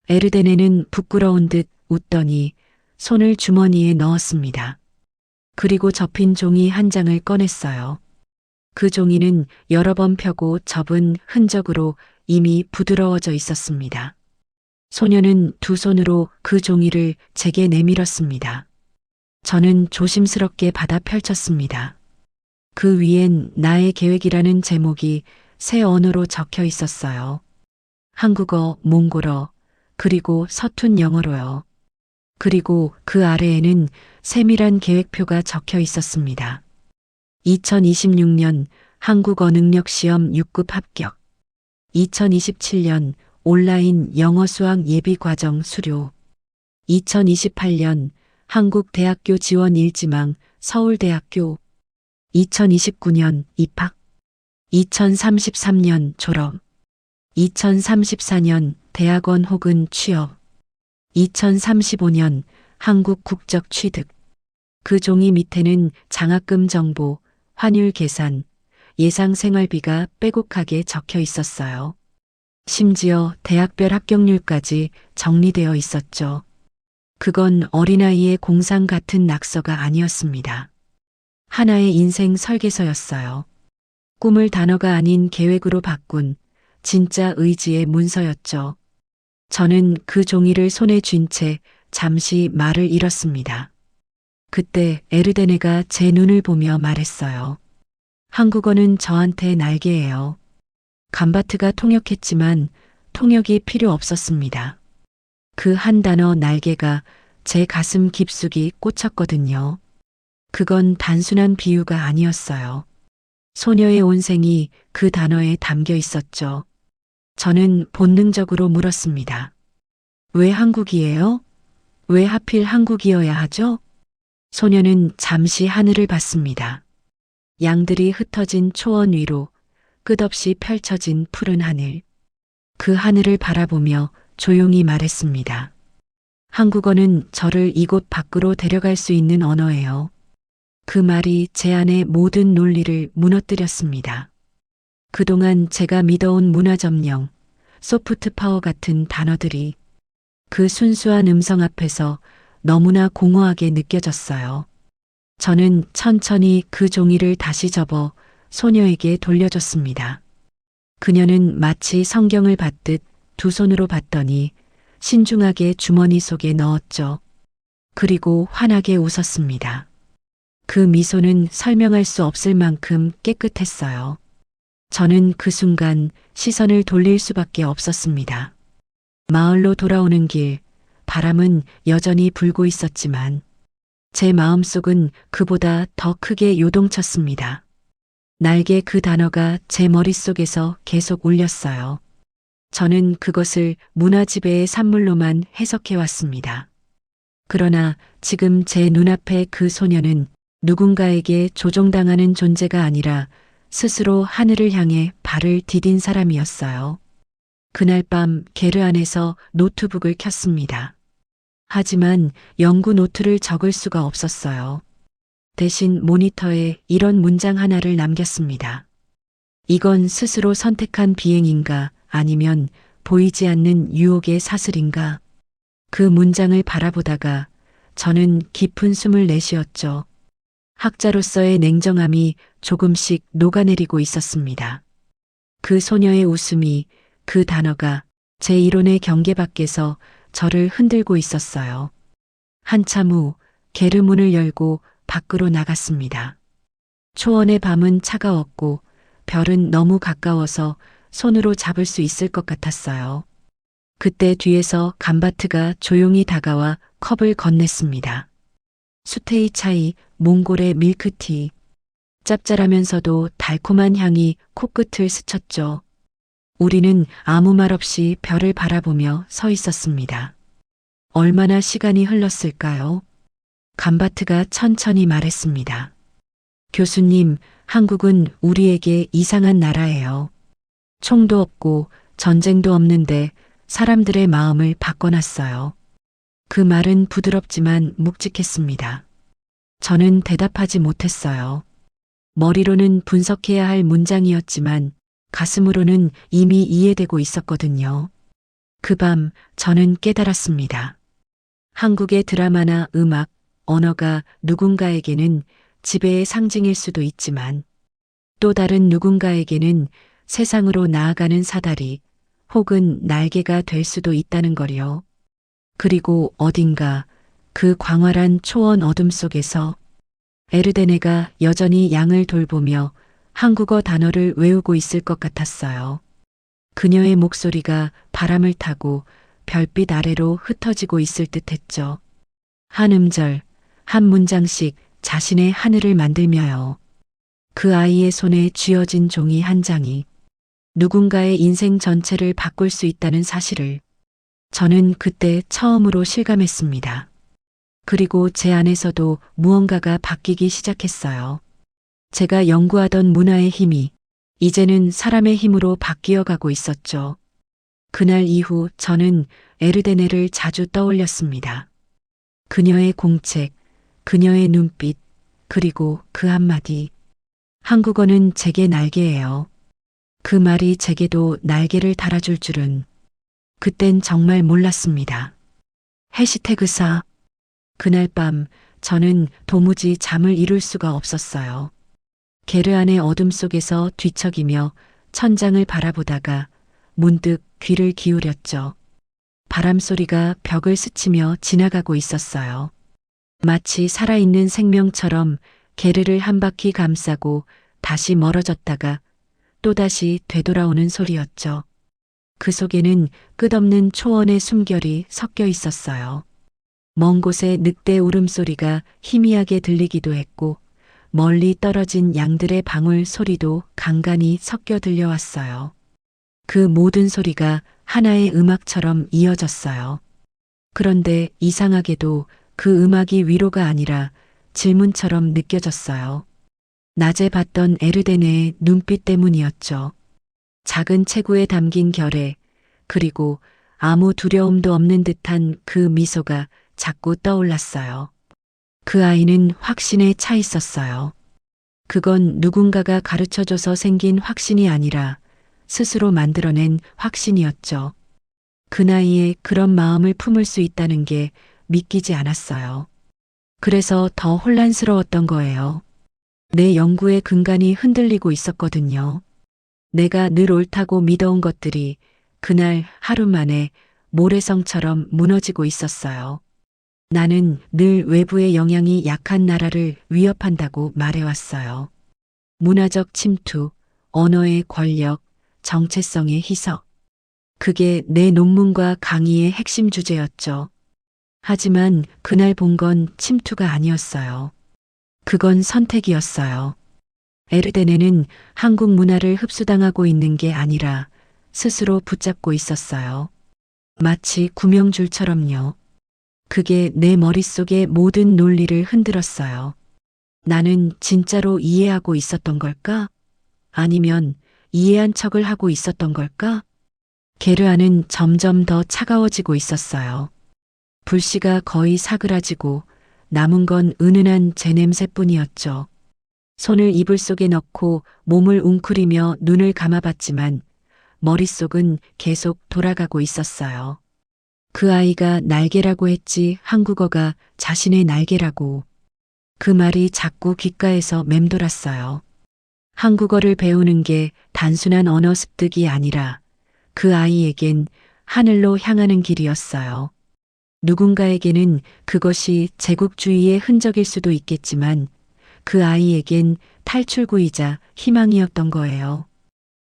에르데네는 부끄러운 듯 웃더니 손을 주머니에 넣었습니다. 그리고 접힌 종이 한 장을 꺼냈어요. 그 종이는 여러 번 펴고 접은 흔적으로 이미 부드러워져 있었습니다. 소녀는 두 손으로 그 종이를 제게 내밀었습니다. 저는 조심스럽게 받아 펼쳤습니다. 그 위엔 나의 계획이라는 제목이 새 언어로 적혀 있었어요. 한국어, 몽골어, 그리고 서툰 영어로요. 그리고 그 아래에는 세밀한 계획표가 적혀 있었습니다. 2026년 한국어 능력 시험 6급 합격. 2027년 온라인 영어 수학 예비 과정 수료. 2028년 한국 대학교 지원 일지망 서울대학교. 2029년 입학. 2033년 졸업. 2034년 대학원 혹은 취업. 2035년 한국 국적 취득. 그 종이 밑에는 장학금 정보, 환율 계산, 예상 생활비가 빼곡하게 적혀 있었어요. 심지어 대학별 합격률까지 정리되어 있었죠. 그건 어린아이의 공상 같은 낙서가 아니었습니다. 하나의 인생 설계서였어요. 꿈을 단어가 아닌 계획으로 바꾼 진짜 의지의 문서였죠. 저는 그 종이를 손에 쥔 채 잠시 말을 잃었습니다. 그때 에르데네가 제 눈을 보며 말했어요. 한국어는 저한테 날개예요. 감바트가 통역했지만 통역이 필요 없었습니다. 그 한 단어 날개가 제 가슴 깊숙이 꽂혔거든요. 그건 단순한 비유가 아니었어요. 소녀의 온생이 그 단어에 담겨 있었죠. 저는 본능적으로 물었습니다. 왜 한국이에요? 왜 하필 한국이어야 하죠? 소녀는 잠시 하늘을 봤습니다. 양들이 흩어진 초원 위로 끝없이 펼쳐진 푸른 하늘. 그 하늘을 바라보며 조용히 말했습니다. 한국어는 저를 이곳 밖으로 데려갈 수 있는 언어예요. 그 말이 제 안의 모든 논리를 무너뜨렸습니다. 그동안 제가 믿어온 문화 점령, 소프트 파워 같은 단어들이 그 순수한 음성 앞에서 너무나 공허하게 느껴졌어요. 저는 천천히 그 종이를 다시 접어 소녀에게 돌려줬습니다. 그녀는 마치 성경을 받듯 두 손으로 받더니 신중하게 주머니 속에 넣었죠. 그리고 환하게 웃었습니다. 그 미소는 설명할 수 없을 만큼 깨끗했어요. 저는 그 순간 시선을 돌릴 수밖에 없었습니다. 마을로 돌아오는 길, 바람은 여전히 불고 있었지만 제 마음속은 그보다 더 크게 요동쳤습니다. 날개 그 단어가 제 머릿속에서 계속 울렸어요. 저는 그것을 문화지배의 산물로만 해석해 왔습니다. 그러나 지금 제 눈앞에 그 소녀는 누군가에게 조종당하는 존재가 아니라 스스로 하늘을 향해 발을 디딘 사람이었어요. 그날 밤 게르 안에서 노트북을 켰습니다. 하지만 연구 노트를 적을 수가 없었어요. 대신 모니터에 이런 문장 하나를 남겼습니다. 이건 스스로 선택한 비행인가 아니면 보이지 않는 유혹의 사슬인가? 그 문장을 바라보다가 저는 깊은 숨을 내쉬었죠. 학자로서의 냉정함이 조금씩 녹아내리고 있었습니다. 그 소녀의 웃음이, 그 단어가 제 이론의 경계 밖에서 저를 흔들고 있었어요. 한참 후 게르 문을 열고 밖으로 나갔습니다. 초원의 밤은 차가웠고 별은 너무 가까워서 손으로 잡을 수 있을 것 같았어요. 그때 뒤에서 감바트가 조용히 다가와 컵을 건넸습니다. 수테이 차이, 몽골의 밀크티. 짭짤하면서도 달콤한 향이 코끝을 스쳤죠. 우리는 아무 말 없이 별을 바라보며 서 있었습니다. 얼마나 시간이 흘렀을까요? 감바트가 천천히 말했습니다. 교수님, 한국은 우리에게 이상한 나라예요. 총도 없고 전쟁도 없는데 사람들의 마음을 바꿔놨어요. 그 말은 부드럽지만 묵직했습니다. 저는 대답하지 못했어요. 머리로는 분석해야 할 문장이었지만 가슴으로는 이미 이해되고 있었거든요. 그 밤 저는 깨달았습니다. 한국의 드라마나 음악, 언어가 누군가에게는 지배의 상징일 수도 있지만 또 다른 누군가에게는 세상으로 나아가는 사다리 혹은 날개가 될 수도 있다는 거요. 그리고 어딘가 그 광활한 초원 어둠 속에서 에르데네가 여전히 양을 돌보며 한국어 단어를 외우고 있을 것 같았어요. 그녀의 목소리가 바람을 타고 별빛 아래로 흩어지고 있을 듯 했죠. 한 음절, 한 문장씩 자신의 하늘을 만들며요. 그 아이의 손에 쥐어진 종이 한 장이 누군가의 인생 전체를 바꿀 수 있다는 사실을 저는 그때 처음으로 실감했습니다. 그리고 제 안에서도 무언가가 바뀌기 시작했어요. 제가 연구하던 문화의 힘이 이제는 사람의 힘으로 바뀌어 가고 있었죠. 그날 이후 저는 에르데네를 자주 떠올렸습니다. 그녀의 공책, 그녀의 눈빛, 그리고 그 한마디. 한국어는 제게 날개예요. 그 말이 제게도 날개를 달아줄 줄은 그땐 정말 몰랐습니다. 해시태그사. 그날 밤 저는 도무지 잠을 이룰 수가 없었어요. 게르 안의 어둠 속에서 뒤척이며 천장을 바라보다가 문득 귀를 기울였죠. 바람 소리가 벽을 스치며 지나가고 있었어요. 마치 살아있는 생명처럼 게르를 한 바퀴 감싸고 다시 멀어졌다가 또다시 되돌아오는 소리였죠. 그 속에는 끝없는 초원의 숨결이 섞여 있었어요. 먼 곳의 늑대 울음소리가 희미하게 들리기도 했고 멀리 떨어진 양들의 방울 소리도 간간히 섞여 들려왔어요. 그 모든 소리가 하나의 음악처럼 이어졌어요. 그런데 이상하게도 그 음악이 위로가 아니라 질문처럼 느껴졌어요. 낮에 봤던 에르데네의 눈빛 때문이었죠. 작은 체구에 담긴 결에 그리고 아무 두려움도 없는 듯한 그 미소가 자꾸 떠올랐어요. 그 아이는 확신에 차 있었어요. 그건 누군가가 가르쳐줘서 생긴 확신이 아니라 스스로 만들어낸 확신이었죠. 그 나이에 그런 마음을 품을 수 있다는 게 믿기지 않았어요. 그래서 더 혼란스러웠던 거예요. 내 연구의 근간이 흔들리고 있었거든요. 내가 늘 옳다고 믿어온 것들이 그날 하루 만에 모래성처럼 무너지고 있었어요. 나는 늘 외부의 영향이 약한 나라를 위협한다고 말해왔어요. 문화적 침투, 언어의 권력, 정체성의 희석. 그게 내 논문과 강의의 핵심 주제였죠. 하지만 그날 본 건 침투가 아니었어요. 그건 선택이었어요. 에르데네는 한국 문화를 흡수당하고 있는 게 아니라 스스로 붙잡고 있었어요. 마치 구명줄처럼요. 그게 내 머릿속의 모든 논리를 흔들었어요. 나는 진짜로 이해하고 있었던 걸까? 아니면 이해한 척을 하고 있었던 걸까? 게르아는 점점 더 차가워지고 있었어요. 불씨가 거의 사그라지고 남은 건 은은한 제 냄새뿐이었죠. 손을 이불 속에 넣고 몸을 웅크리며 눈을 감아봤지만 머릿속은 계속 돌아가고 있었어요. 그 아이가 날개라고 했지 한국어가 자신의 날개라고. 그 말이 자꾸 귓가에서 맴돌았어요. 한국어를 배우는 게 단순한 언어 습득이 아니라 그 아이에겐 하늘로 향하는 길이었어요. 누군가에게는 그것이 제국주의의 흔적일 수도 있겠지만 그 아이에겐 탈출구이자 희망이었던 거예요.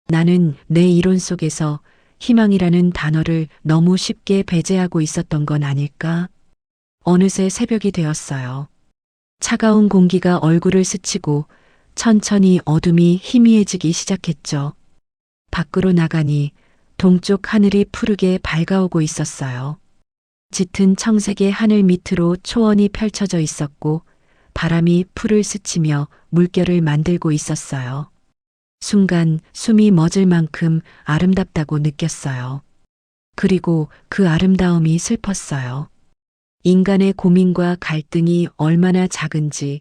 나는 내 이론 속에서 희망이라는 단어를 너무 쉽게 배제하고 있었던 건 아닐까? 어느새 새벽이 되었어요. 차가운 공기가 얼굴을 스치고 천천히 어둠이 희미해지기 시작했죠. 밖으로 나가니 동쪽 하늘이 푸르게 밝아오고 있었어요. 짙은 청색의 하늘 밑으로 초원이 펼쳐져 있었고 바람이 풀을 스치며 물결을 만들고 있었어요. 순간 숨이 멎을 만큼 아름답다고 느꼈어요. 그리고 그 아름다움이 슬펐어요. 인간의 고민과 갈등이 얼마나 작은지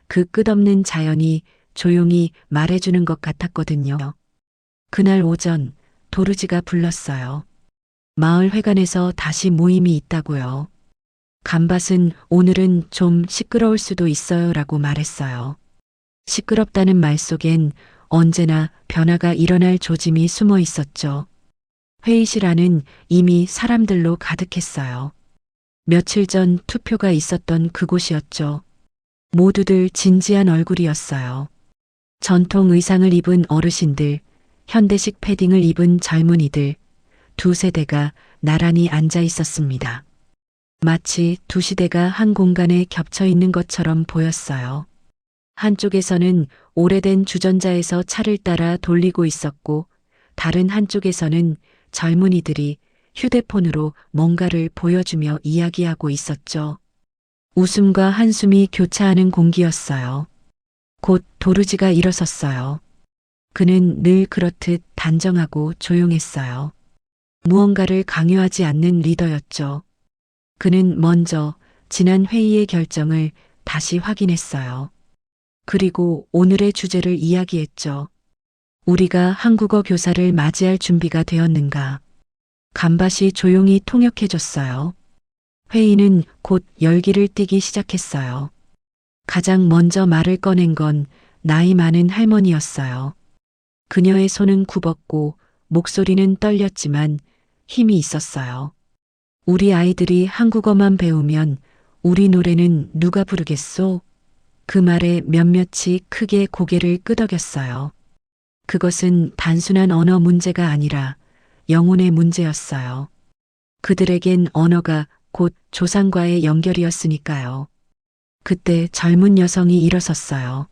그 끝없는 자연이 조용히 말해주는 것 같았거든요. 그날 오전 도르지가 불렀어요. 마을 회관에서 다시 모임이 있다고요. 간밭은 오늘은 좀 시끄러울 수도 있어요 라고 말했어요. 시끄럽다는 말 속엔 언제나 변화가 일어날 조짐이 숨어 있었죠. 회의실 안은 이미 사람들로 가득했어요. 며칠 전 투표가 있었던 그곳이었죠. 모두들 진지한 얼굴이었어요. 전통 의상을 입은 어르신들, 현대식 패딩을 입은 젊은이들, 두 세대가 나란히 앉아 있었습니다. 마치 두 시대가 한 공간에 겹쳐 있는 것처럼 보였어요. 한쪽에서는 오래된 주전자에서 차를 따라 돌리고 있었고 다른 한쪽에서는 젊은이들이 휴대폰으로 뭔가를 보여주며 이야기하고 있었죠. 웃음과 한숨이 교차하는 공기였어요. 곧 도르지가 일어섰어요. 그는 늘 그렇듯 단정하고 조용했어요. 무언가를 강요하지 않는 리더였죠. 그는 먼저 지난 회의의 결정을 다시 확인했어요. 그리고 오늘의 주제를 이야기했죠. 우리가 한국어 교사를 맞이할 준비가 되었는가? 간밭이 조용히 통역해줬어요. 회의는 곧 열기를 띠기 시작했어요. 가장 먼저 말을 꺼낸 건 나이 많은 할머니였어요. 그녀의 손은 굽었고 목소리는 떨렸지만 힘이 있었어요. 우리 아이들이 한국어만 배우면 우리 노래는 누가 부르겠소? 그 말에 몇몇이 크게 고개를 끄덕였어요. 그것은 단순한 언어 문제가 아니라 영혼의 문제였어요. 그들에겐 언어가 곧 조상과의 연결이었으니까요. 그때 젊은 여성이 일어섰어요.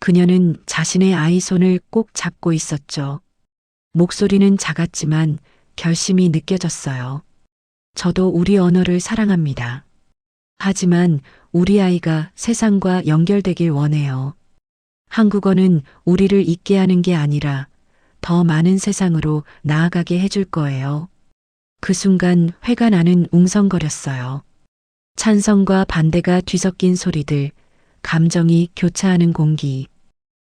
그녀는 자신의 아이 손을 꼭 잡고 있었죠. 목소리는 작았지만 결심이 느껴졌어요. 저도 우리 언어를 사랑합니다. 하지만 우리 아이가 세상과 연결되길 원해요. 한국어는 우리를 잊게 하는 게 아니라 더 많은 세상으로 나아가게 해줄 거예요. 그 순간 회관 안은 웅성거렸어요. 찬성과 반대가 뒤섞인 소리들, 감정이 교차하는 공기.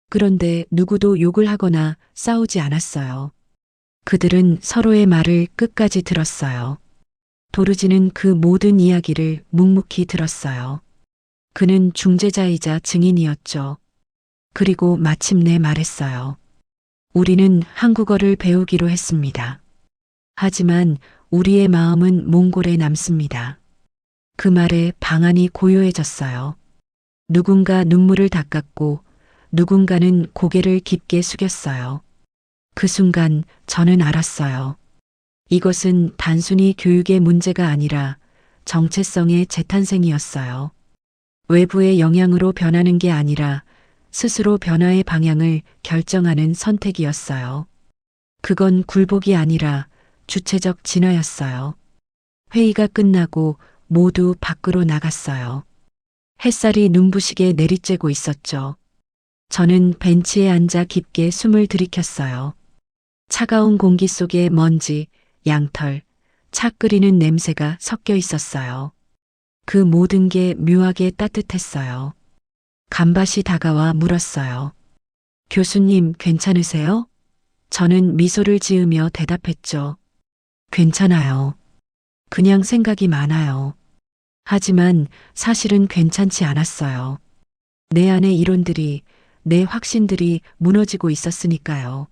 그런데 누구도 욕을 하거나 싸우지 않았어요. 그들은 서로의 말을 끝까지 들었어요. 도르지는 그 모든 이야기를 묵묵히 들었어요. 그는 중재자이자 증인이었죠. 그리고 마침내 말했어요. 우리는 한국어를 배우기로 했습니다. 하지만 우리의 마음은 몽골에 남습니다. 그 말에 방안이 고요해졌어요. 누군가 눈물을 닦았고 누군가는 고개를 깊게 숙였어요. 그 순간 저는 알았어요. 이것은 단순히 교육의 문제가 아니라 정체성의 재탄생이었어요. 외부의 영향으로 변하는 게 아니라 스스로 변화의 방향을 결정하는 선택이었어요. 그건 굴복이 아니라 주체적 진화였어요. 회의가 끝나고 모두 밖으로 나갔어요. 햇살이 눈부시게 내리쬐고 있었죠. 저는 벤치에 앉아 깊게 숨을 들이켰어요. 차가운 공기 속에 먼지, 양털, 차 끓이는 냄새가 섞여 있었어요. 그 모든 게 묘하게 따뜻했어요. 간밭이 다가와 물었어요. 교수님, 괜찮으세요? 저는 미소를 지으며 대답했죠. 괜찮아요. 그냥 생각이 많아요. 하지만 사실은 괜찮지 않았어요. 내 안의 이론들이, 내 확신들이 무너지고 있었으니까요.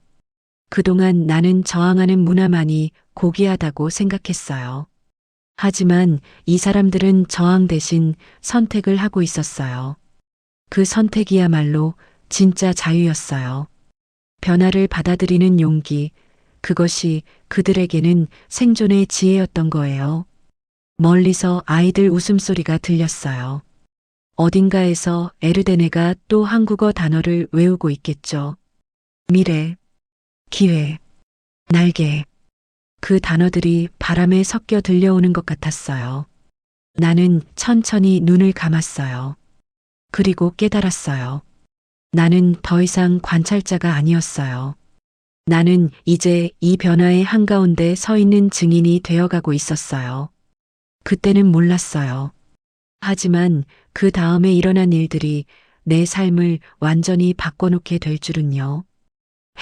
그동안 나는 저항하는 문화만이 고귀하다고 생각했어요. 하지만 이 사람들은 저항 대신 선택을 하고 있었어요. 그 선택이야말로 진짜 자유였어요. 변화를 받아들이는 용기, 그것이 그들에게는 생존의 지혜였던 거예요. 멀리서 아이들 웃음소리가 들렸어요. 어딘가에서 에르데네가 또 한국어 단어를 외우고 있겠죠. 미래, 기회, 날개. 그 단어들이 바람에 섞여 들려오는 것 같았어요. 나는 천천히 눈을 감았어요. 그리고 깨달았어요. 나는 더 이상 관찰자가 아니었어요. 나는 이제 이 변화의 한가운데 서 있는 증인이 되어가고 있었어요. 그때는 몰랐어요. 하지만 그 다음에 일어난 일들이 내 삶을 완전히 바꿔놓게 될 줄은요.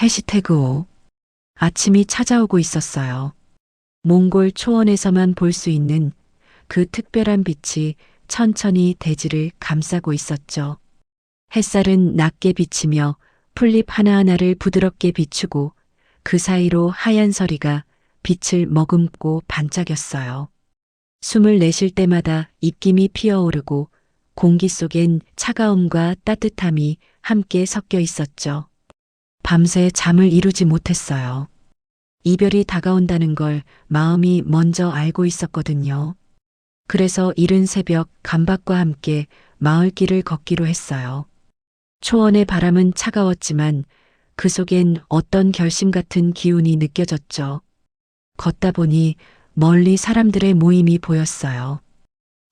해시태그 5. 아침이 찾아오고 있었어요. 몽골 초원에서만 볼 수 있는 그 특별한 빛이 천천히 대지를 감싸고 있었죠. 햇살은 낮게 비치며 풀잎 하나하나를 부드럽게 비추고 그 사이로 하얀 서리가 빛을 머금고 반짝였어요. 숨을 내쉴 때마다 입김이 피어오르고 공기 속엔 차가움과 따뜻함이 함께 섞여 있었죠. 밤새 잠을 이루지 못했어요. 이별이 다가온다는 걸 마음이 먼저 알고 있었거든요. 그래서 이른 새벽 간박과 함께 마을길을 걷기로 했어요. 초원의 바람은 차가웠지만 그 속엔 어떤 결심 같은 기운이 느껴졌죠. 걷다 보니 멀리 사람들의 모임이 보였어요.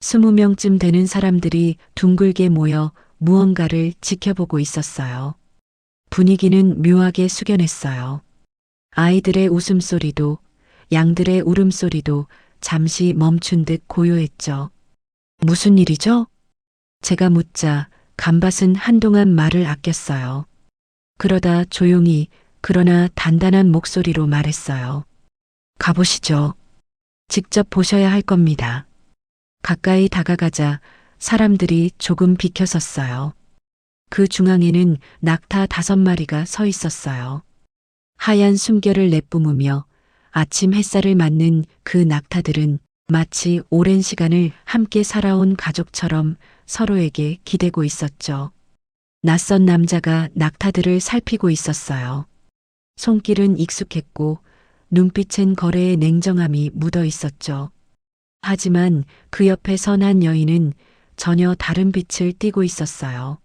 20명쯤 되는 사람들이 둥글게 모여 무언가를 지켜보고 있었어요. 분위기는 묘하게 숙연했어요. 아이들의 웃음소리도 양들의 울음소리도 잠시 멈춘 듯 고요했죠. 무슨 일이죠? 제가 묻자 간밭은 한동안 말을 아꼈어요. 그러다 조용히 그러나 단단한 목소리로 말했어요. 가보시죠. 직접 보셔야 할 겁니다. 가까이 다가가자 사람들이 조금 비켜섰어요. 그 중앙에는 낙타 5마리가 서 있었어요. 하얀 숨결을 내뿜으며 아침 햇살을 맞는 그 낙타들은 마치 오랜 시간을 함께 살아온 가족처럼 서로에게 기대고 있었죠. 낯선 남자가 낙타들을 살피고 있었어요. 손길은 익숙했고 눈빛엔 거래의 냉정함이 묻어 있었죠. 하지만 그 옆에 선 한 여인은 전혀 다른 빛을 띠고 있었어요.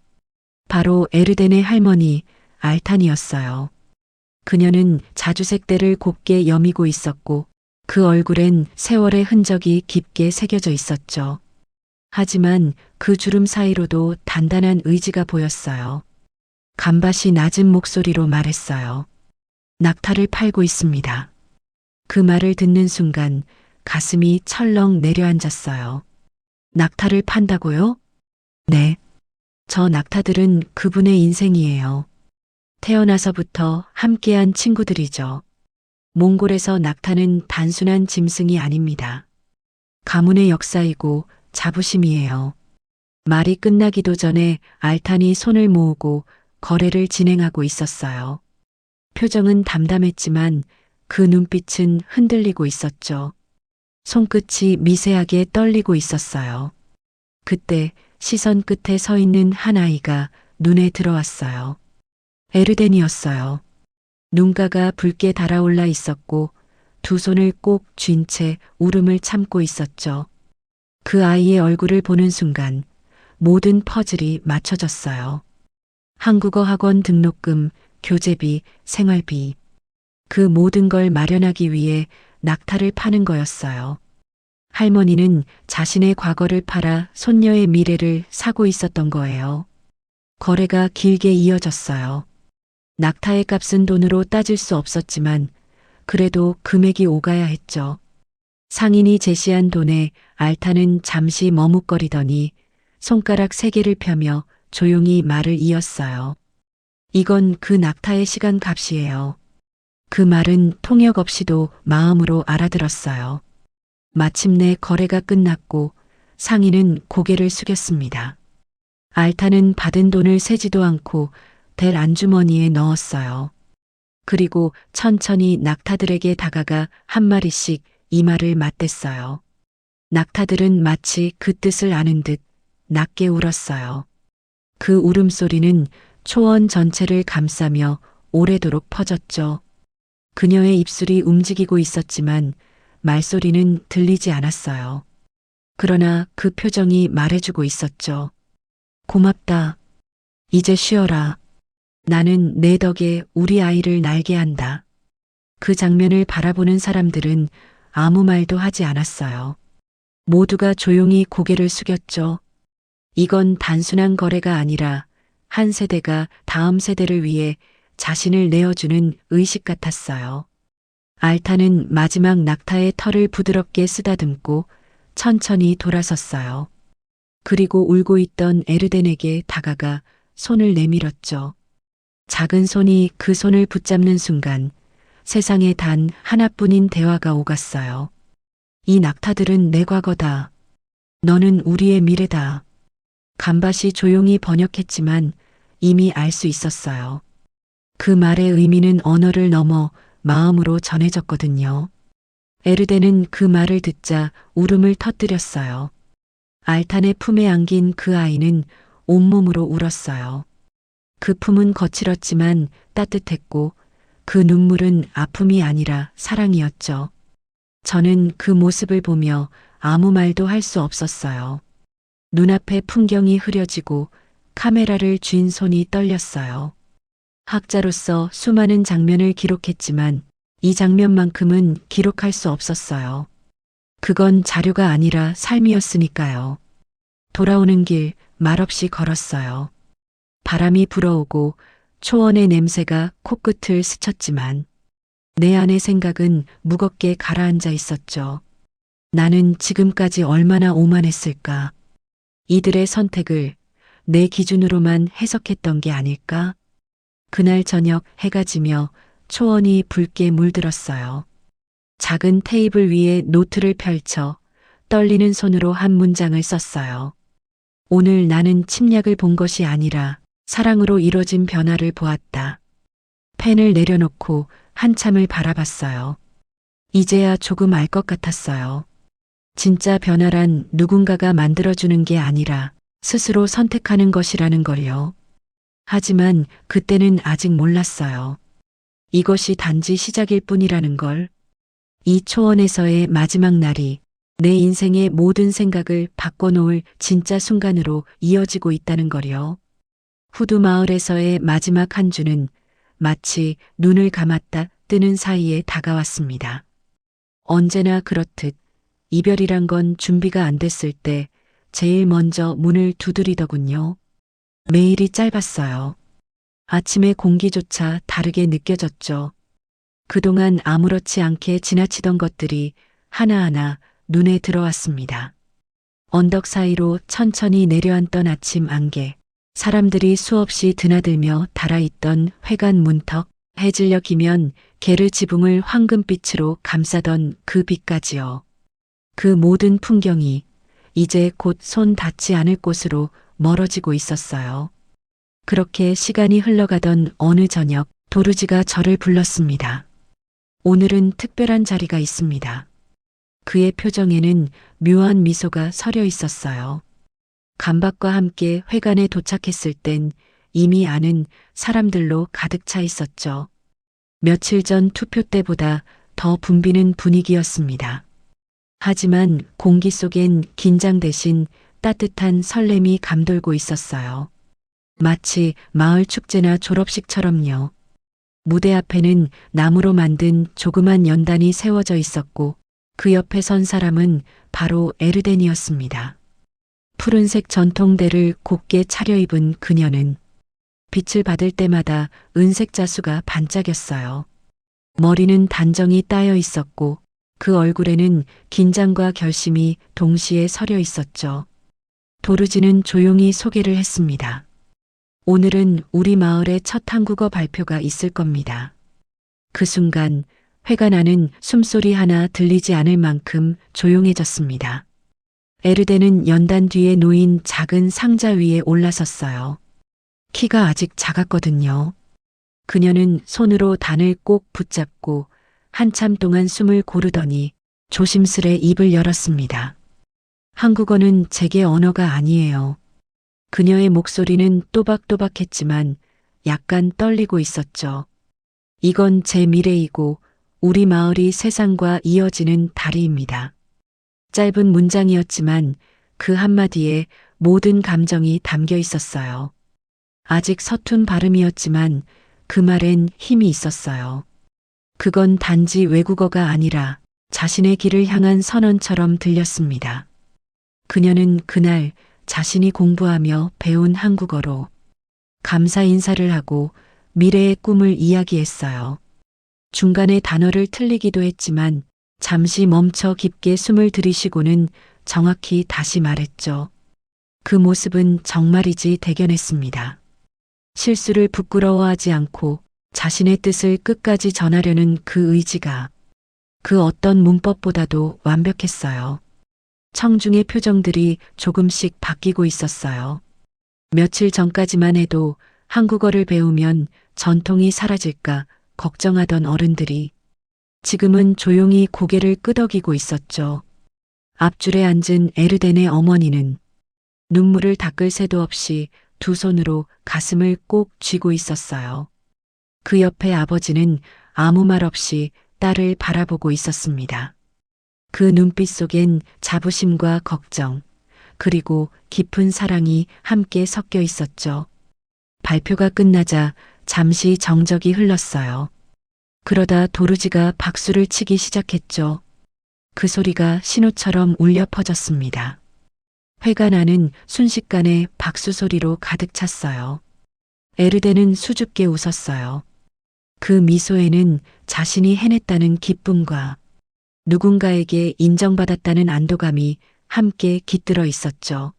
바로 에르덴의 할머니 알탄이었어요. 그녀는 자주색 때를 곱게 여미고 있었고 그 얼굴엔 세월의 흔적이 깊게 새겨져 있었죠. 하지만 그 주름 사이로도 단단한 의지가 보였어요. 간밭이 낮은 목소리로 말했어요. 낙타를 팔고 있습니다. 그 말을 듣는 순간 가슴이 철렁 내려앉았어요. 낙타를 판다고요? 네. 저 낙타들은 그분의 인생이에요. 태어나서부터 함께한 친구들이죠. 몽골에서 낙타는 단순한 짐승이 아닙니다. 가문의 역사이고 자부심이에요. 말이 끝나기도 전에 알탄이 손을 모으고 거래를 진행하고 있었어요. 표정은 담담했지만 그 눈빛은 흔들리고 있었죠. 손끝이 미세하게 떨리고 있었어요. 그때 시선 끝에 서 있는 한 아이가 눈에 들어왔어요. 에르덴이었어요. 눈가가 붉게 달아올라 있었고 두 손을 꼭 쥔 채 울음을 참고 있었죠. 그 아이의 얼굴을 보는 순간 모든 퍼즐이 맞춰졌어요. 한국어 학원 등록금, 교재비, 생활비. 그 모든 걸 마련하기 위해 낙타를 파는 거였어요. 할머니는 자신의 과거를 팔아 손녀의 미래를 사고 있었던 거예요. 거래가 길게 이어졌어요. 낙타의 값은 돈으로 따질 수 없었지만 그래도 금액이 오가야 했죠. 상인이 제시한 돈에 알타는 잠시 머뭇거리더니 손가락 세 개를 펴며 조용히 말을 이었어요. 이건 그 낙타의 시간 값이에요. 그 말은 통역 없이도 마음으로 알아들었어요. 마침내 거래가 끝났고 상인은 고개를 숙였습니다. 알타는 받은 돈을 세지도 않고 델 안주머니에 넣었어요. 그리고 천천히 낙타들에게 다가가 한 마리씩 이마를 맞댔어요. 낙타들은 마치 그 뜻을 아는 듯 낮게 울었어요. 그 울음소리는 초원 전체를 감싸며 오래도록 퍼졌죠. 그녀의 입술이 움직이고 있었지만 말소리는 들리지 않았어요. 그러나 그 표정이 말해주고 있었죠. 고맙다. 이제 쉬어라. 나는 내 덕에 우리 아이를 날게 한다. 그 장면을 바라보는 사람들은 아무 말도 하지 않았어요. 모두가 조용히 고개를 숙였죠. 이건 단순한 거래가 아니라 한 세대가 다음 세대를 위해 자신을 내어주는 의식 같았어요. 알타는 마지막 낙타의 털을 부드럽게 쓰다듬고 천천히 돌아섰어요. 그리고 울고 있던 에르덴에게 다가가 손을 내밀었죠. 작은 손이 그 손을 붙잡는 순간 세상에 단 하나뿐인 대화가 오갔어요. 이 낙타들은 내 과거다. 너는 우리의 미래다. 간밭이 조용히 번역했지만 이미 알 수 있었어요. 그 말의 의미는 언어를 넘어 마음으로 전해졌거든요. 에르덴은 그 말을 듣자 울음을 터뜨렸어요. 알탄의 품에 안긴 그 아이는 온몸으로 울었어요. 그 품은 거칠었지만 따뜻했고 그 눈물은 아픔이 아니라 사랑이었죠. 저는 그 모습을 보며 아무 말도 할 수 없었어요. 눈앞에 풍경이 흐려지고 카메라를 쥔 손이 떨렸어요. 학자로서 수많은 장면을 기록했지만 이 장면만큼은 기록할 수 없었어요. 그건 자료가 아니라 삶이었으니까요. 돌아오는 길 말없이 걸었어요. 바람이 불어오고 초원의 냄새가 코끝을 스쳤지만 내 안의 생각은 무겁게 가라앉아 있었죠. 나는 지금까지 얼마나 오만했을까? 이들의 선택을 내 기준으로만 해석했던 게 아닐까? 그날 저녁 해가 지며 초원이 붉게 물들었어요. 작은 테이블 위에 노트를 펼쳐 떨리는 손으로 한 문장을 썼어요. 오늘 나는 침략을 본 것이 아니라 사랑으로 이뤄진 변화를 보았다. 펜을 내려놓고 한참을 바라봤어요. 이제야 조금 알 것 같았어요. 진짜 변화란 누군가가 만들어주는 게 아니라 스스로 선택하는 것이라는 걸요. 하지만 그때는 아직 몰랐어요. 이것이 단지 시작일 뿐이라는 걸. 이 초원에서의 마지막 날이 내 인생의 모든 생각을 바꿔놓을 진짜 순간으로 이어지고 있다는 걸요. 후두 마을에서의 마지막 한 주는 마치 눈을 감았다 뜨는 사이에 다가왔습니다. 언제나 그렇듯 이별이란 건 준비가 안 됐을 때 제일 먼저 문을 두드리더군요. 매일이 짧았어요. 아침의 공기조차 다르게 느껴졌죠. 그동안 아무렇지 않게 지나치던 것들이 하나하나 눈에 들어왔습니다. 언덕 사이로 천천히 내려앉던 아침 안개, 사람들이 수없이 드나들며 달아있던 회관 문턱, 해질녘 이면 게르 지붕을 황금빛으로 감싸던 그 빛까지요. 그 모든 풍경이 이제 곧 손 닿지 않을 곳으로 멀어지고 있었어요. 그렇게 시간이 흘러가던 어느 저녁 도르지가 저를 불렀습니다. 오늘은 특별한 자리가 있습니다. 그의 표정에는 묘한 미소가 서려 있었어요. 간박과 함께 회관에 도착했을 땐 이미 아는 사람들로 가득 차 있었죠. 며칠 전 투표 때보다 더 붐비는 분위기였습니다. 하지만 공기 속엔 긴장 대신 따뜻한 설렘이 감돌고 있었어요. 마치 마을 축제나 졸업식처럼요. 무대 앞에는 나무로 만든 조그만 연단이 세워져 있었고 그 옆에 선 사람은 바로 에르덴이었습니다. 푸른색 전통대를 곱게 차려입은 그녀는 빛을 받을 때마다 은색 자수가 반짝였어요. 머리는 단정히 따여 있었고 그 얼굴에는 긴장과 결심이 동시에 서려 있었죠. 도르지는 조용히 소개를 했습니다. 오늘은 우리 마을의 첫 한국어 발표가 있을 겁니다. 그 순간 회가 나는 숨소리 하나 들리지 않을 만큼 조용해졌습니다. 에르데는 연단 뒤에 놓인 작은 상자 위에 올라섰어요. 키가 아직 작았거든요. 그녀는 손으로 단을 꼭 붙잡고 한참 동안 숨을 고르더니 조심스레 입을 열었습니다. 한국어는 제게 언어가 아니에요. 그녀의 목소리는 또박또박했지만 약간 떨리고 있었죠. 이건 제 미래이고 우리 마을이 세상과 이어지는 다리입니다. 짧은 문장이었지만 그 한마디에 모든 감정이 담겨 있었어요. 아직 서툰 발음이었지만 그 말엔 힘이 있었어요. 그건 단지 외국어가 아니라 자신의 길을 향한 선언처럼 들렸습니다. 그녀는 그날 자신이 공부하며 배운 한국어로 감사 인사를 하고 미래의 꿈을 이야기했어요. 중간에 단어를 틀리기도 했지만 잠시 멈춰 깊게 숨을 들이쉬고는 정확히 다시 말했죠. 그 모습은 정말이지 대견했습니다. 실수를 부끄러워하지 않고 자신의 뜻을 끝까지 전하려는 그 의지가 그 어떤 문법보다도 완벽했어요. 청중의 표정들이 조금씩 바뀌고 있었어요. 며칠 전까지만 해도 한국어를 배우면 전통이 사라질까 걱정하던 어른들이 지금은 조용히 고개를 끄덕이고 있었죠. 앞줄에 앉은 에르덴의 어머니는 눈물을 닦을 새도 없이 두 손으로 가슴을 꼭 쥐고 있었어요. 그 옆에 아버지는 아무 말 없이 딸을 바라보고 있었습니다. 그 눈빛 속엔 자부심과 걱정, 그리고 깊은 사랑이 함께 섞여 있었죠. 발표가 끝나자 잠시 정적이 흘렀어요. 그러다 도르지가 박수를 치기 시작했죠. 그 소리가 신호처럼 울려 퍼졌습니다. 회가 나는 순식간에 박수 소리로 가득 찼어요. 에르데는 수줍게 웃었어요. 그 미소에는 자신이 해냈다는 기쁨과 누군가에게 인정받았다는 안도감이 함께 깃들어 있었죠.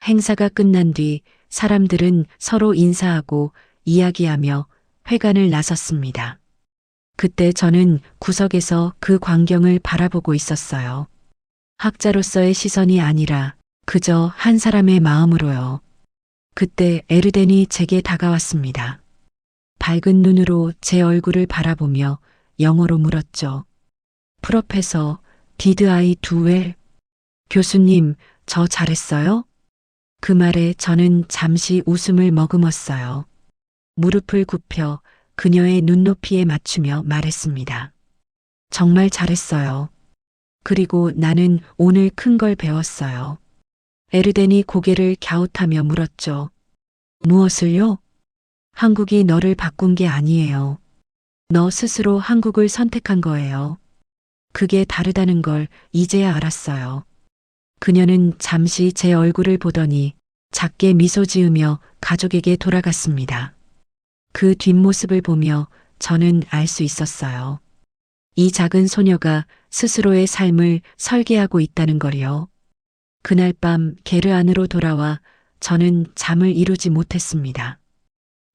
행사가 끝난 뒤 사람들은 서로 인사하고 이야기하며 회관을 나섰습니다. 그때 저는 구석에서 그 광경을 바라보고 있었어요. 학자로서의 시선이 아니라 그저 한 사람의 마음으로요. 그때 에르덴이 제게 다가왔습니다. 밝은 눈으로 제 얼굴을 바라보며 영어로 물었죠. 프로페서, 디드 아이 두 웰? 교수님, 저 잘했어요? 그 말에 저는 잠시 웃음을 머금었어요. 무릎을 굽혀 그녀의 눈높이에 맞추며 말했습니다. 정말 잘했어요. 그리고 나는 오늘 큰 걸 배웠어요. 에르덴이 고개를 갸웃하며 물었죠. 무엇을요? 한국이 너를 바꾼 게 아니에요. 너 스스로 한국을 선택한 거예요. 그게 다르다는 걸 이제야 알았어요. 그녀는 잠시 제 얼굴을 보더니 작게 미소 지으며 가족에게 돌아갔습니다. 그 뒷모습을 보며 저는 알 수 있었어요. 이 작은 소녀가 스스로의 삶을 설계하고 있다는 걸요. 그날 밤 게르 안으로 돌아와 저는 잠을 이루지 못했습니다.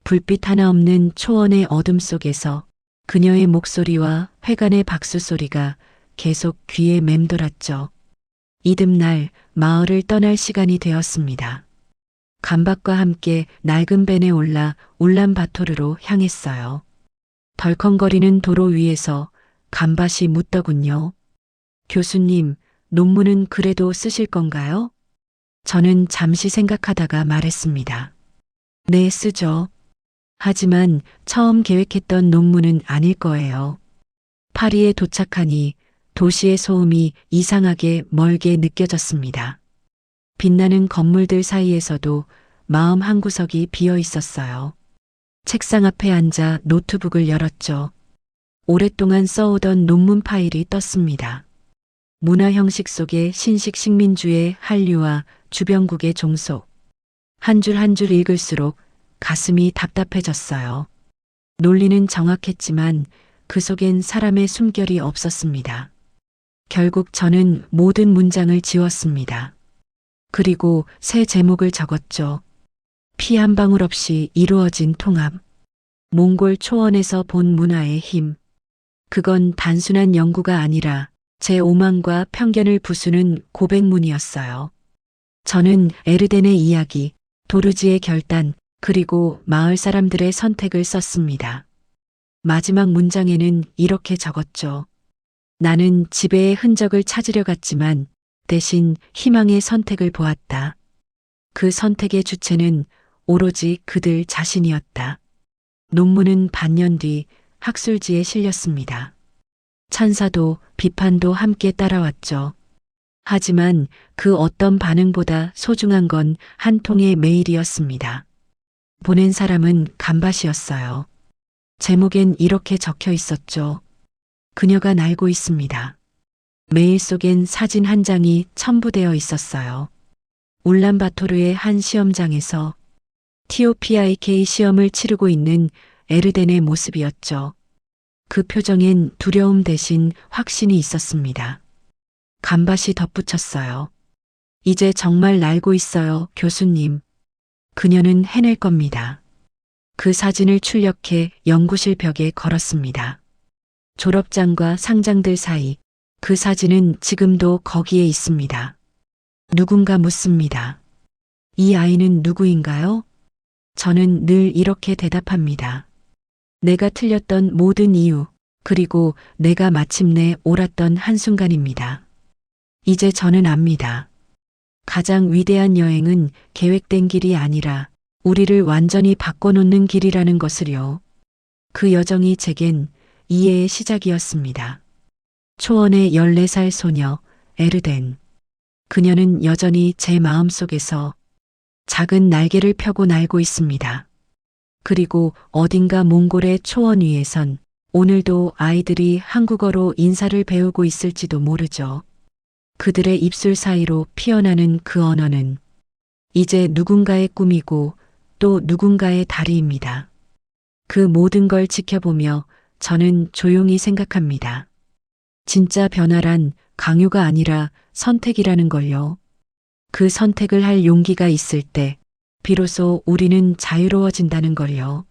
불빛 하나 없는 초원의 어둠 속에서 그녀의 목소리와 회관의 박수 소리가 계속 귀에 맴돌았죠. 이듬날 마을을 떠날 시간이 되었습니다. 감박과 함께 낡은 벤에 올라 울란바토르로 향했어요. 덜컹거리는 도로 위에서 감밭이 묻더군요. 교수님, 논문은 그래도 쓰실 건가요? 저는 잠시 생각하다가 말했습니다. 네, 쓰죠. 하지만 처음 계획했던 논문은 아닐 거예요. 파리에 도착하니 도시의 소음이 이상하게 멀게 느껴졌습니다. 빛나는 건물들 사이에서도 마음 한구석이 비어 있었어요. 책상 앞에 앉아 노트북을 열었죠. 오랫동안 써오던 논문 파일이 떴습니다. 문화 형식 속의 신식 식민주의 한류와 주변국의 종속. 한 줄 한 줄 읽을수록 가슴이 답답해졌어요. 논리는 정확했지만 그 속엔 사람의 숨결이 없었습니다. 결국 저는 모든 문장을 지웠습니다. 그리고 새 제목을 적었죠. 피 한 방울 없이 이루어진 통합. 몽골 초원에서 본 문화의 힘. 그건 단순한 연구가 아니라 제 오만과 편견을 부수는 고백문이었어요. 저는 에르덴의 이야기, 도르지의 결단, 그리고 마을 사람들의 선택을 썼습니다. 마지막 문장에는 이렇게 적었죠. 나는 지배의 흔적을 찾으려 갔지만 대신 희망의 선택을 보았다. 그 선택의 주체는 오로지 그들 자신이었다. 논문은 반년 뒤 학술지에 실렸습니다. 찬사도 비판도 함께 따라왔죠. 하지만 그 어떤 반응보다 소중한 건 한 통의 메일이었습니다. 보낸 사람은 간밭이었어요. 제목엔 이렇게 적혀 있었죠. 그녀가 날고 있습니다. 메일 속엔 사진 한 장이 첨부되어 있었어요. 울란바토르의 한 시험장에서 TOPIK 시험을 치르고 있는 에르덴의 모습이었죠. 그 표정엔 두려움 대신 확신이 있었습니다. 간밭이 덧붙였어요. 이제 정말 날고 있어요, 교수님. 그녀는 해낼 겁니다. 그 사진을 출력해 연구실 벽에 걸었습니다. 졸업장과 상장들 사이 그 사진은 지금도 거기에 있습니다. 누군가 묻습니다. 이 아이는 누구인가요? 저는 늘 이렇게 대답합니다. 내가 틀렸던 모든 이유, 그리고 내가 마침내 옳았던 한순간입니다. 이제 저는 압니다. 가장 위대한 여행은 계획된 길이 아니라 우리를 완전히 바꿔놓는 길이라는 것을요. 그 여정이 제겐 이해의 시작이었습니다. 초원의 14살 소녀 에르덴. 그녀는 여전히 제 마음속에서 작은 날개를 펴고 날고 있습니다. 그리고 어딘가 몽골의 초원 위에선 오늘도 아이들이 한국어로 인사를 배우고 있을지도 모르죠. 그들의 입술 사이로 피어나는 그 언어는 이제 누군가의 꿈이고 또 누군가의 다리입니다. 그 모든 걸 지켜보며 저는 조용히 생각합니다. 진짜 변화란 강요가 아니라 선택이라는 걸요. 그 선택을 할 용기가 있을 때 비로소 우리는 자유로워진다는 걸요.